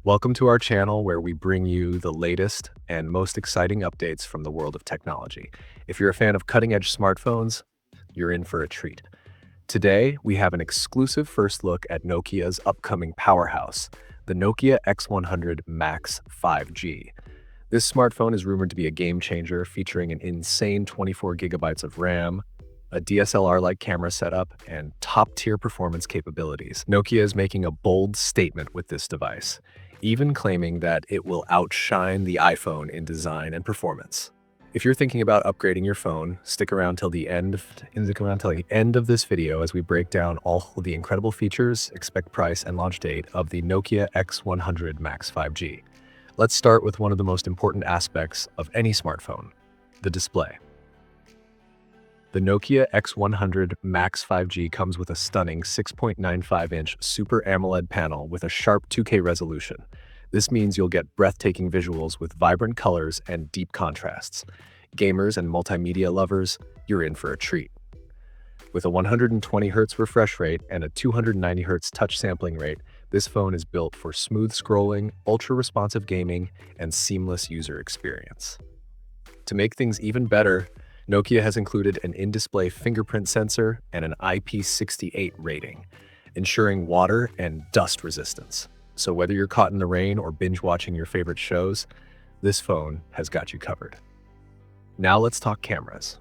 Welcome to our channel where we bring you the latest and most exciting updates from the world of technology. If you're a fan of cutting-edge smartphones, you're in for a treat. Today, we have an exclusive first look at Nokia's upcoming powerhouse, the Nokia X100 Max 5G. This smartphone is rumored to be a game changer, featuring an insane 24 gigabytes of RAM, a DSLR-like camera setup, and top-tier performance capabilities. Nokia is making a bold statement with this device, even claiming that it will outshine the iPhone in design and performance. If you're thinking about upgrading your phone, stick around till the end of this video as we break down all the incredible features, expect price, and launch date of the Nokia X100 Max 5G. Let's start with one of the most important aspects of any smartphone, the display. The Nokia X100 Max 5G comes with a stunning 6.95-inch Super AMOLED panel with a sharp 2K resolution. This means you'll get breathtaking visuals with vibrant colors and deep contrasts. Gamers and multimedia lovers, you're in for a treat. With a 120 Hz refresh rate and a 290 Hz touch sampling rate, this phone is built for smooth scrolling, ultra-responsive gaming, and seamless user experience. To make things even better, Nokia has included an in-display fingerprint sensor and an IP68 rating, ensuring water and dust resistance. So whether you're caught in the rain or binge watching your favorite shows, this phone has got you covered. Now let's talk cameras.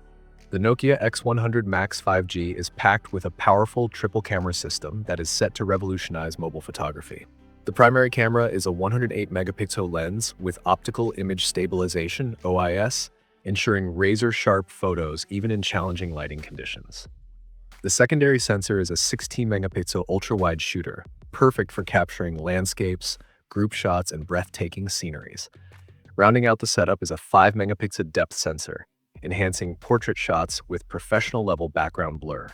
The Nokia X100 Max 5G is packed with a powerful triple camera system that is set to revolutionize mobile photography. The primary camera is a 108 megapixel lens with optical image stabilization, OIS, ensuring razor-sharp photos even in challenging lighting conditions. The secondary sensor is a 16 megapixel ultra-wide shooter, perfect for capturing landscapes, group shots, and breathtaking sceneries. Rounding out the setup is a 5 megapixel depth sensor, enhancing portrait shots with professional-level background blur.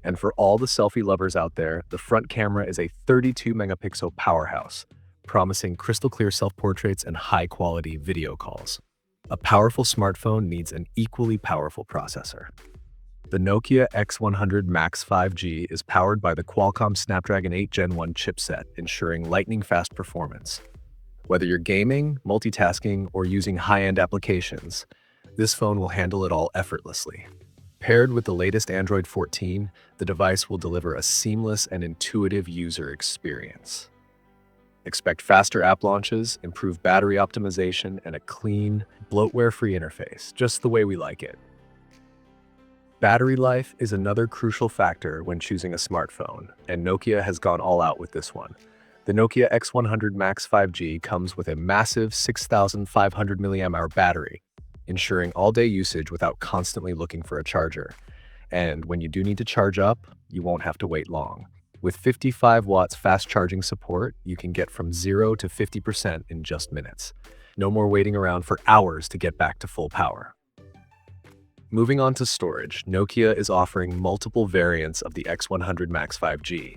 And for all the selfie lovers out there, the front camera is a 32 megapixel powerhouse, promising crystal-clear self-portraits and high-quality video calls. A powerful smartphone needs an equally powerful processor. The Nokia X100 Max 5G is powered by the Qualcomm Snapdragon 8 Gen 1 chipset, ensuring lightning-fast performance. Whether you're gaming, multitasking, or using high-end applications, this phone will handle it all effortlessly. Paired with the latest Android 14, the device will deliver a seamless and intuitive user experience. Expect faster app launches, improved battery optimization, and a clean, bloatware-free interface, just the way we like it. Battery life is another crucial factor when choosing a smartphone, and Nokia has gone all out with this one. The Nokia X100 Max 5G comes with a massive 6,500 mAh battery, ensuring all-day usage without constantly looking for a charger. And when you do need to charge up, you won't have to wait long. With 55 watts fast charging support, you can get from 0 to 50% in just minutes. No more waiting around for hours to get back to full power. Moving on to storage, Nokia is offering multiple variants of the X100 Max 5G.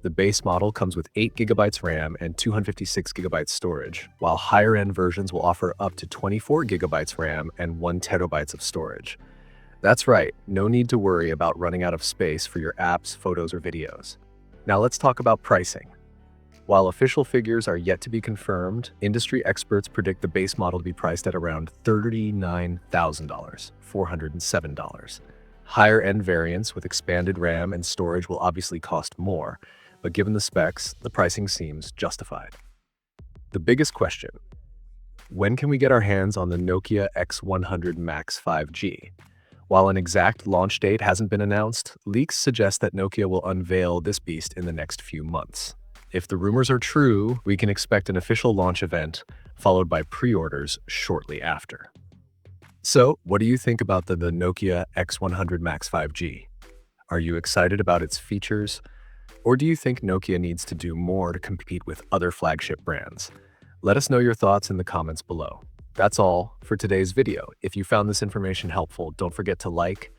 The base model comes with 8 gigabytes RAM and 256 gigabytes storage, while higher-end versions will offer up to 24 gigabytes RAM and 1 terabytes of storage. That's right, no need to worry about running out of space for your apps, photos, or videos. Now let's talk about pricing. While official figures are yet to be confirmed, industry experts predict the base model to be priced at around $39,000, $407. Higher-end variants with expanded RAM and storage will obviously cost more, but given the specs, the pricing seems justified. The biggest question: when can we get our hands on the Nokia X100 Max 5G? While an exact launch date hasn't been announced, leaks suggest that Nokia will unveil this beast in the next few months. If the rumors are true, we can expect an official launch event, followed by pre-orders shortly after. So, what do you think about the Nokia X100 Max 5G? Are you excited about its features? Or do you think Nokia needs to do more to compete with other flagship brands? Let us know your thoughts in the comments below. That's all for today's video. If you found this information helpful, don't forget to like,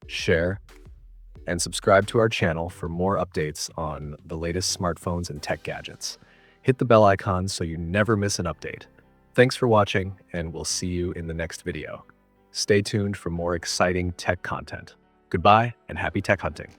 share, and subscribe to our channel for more updates on the latest smartphones and tech gadgets. Hit the bell icon so you never miss an update. Thanks for watching, and we'll see you in the next video. Stay tuned for more exciting tech content. Goodbye and happy tech hunting.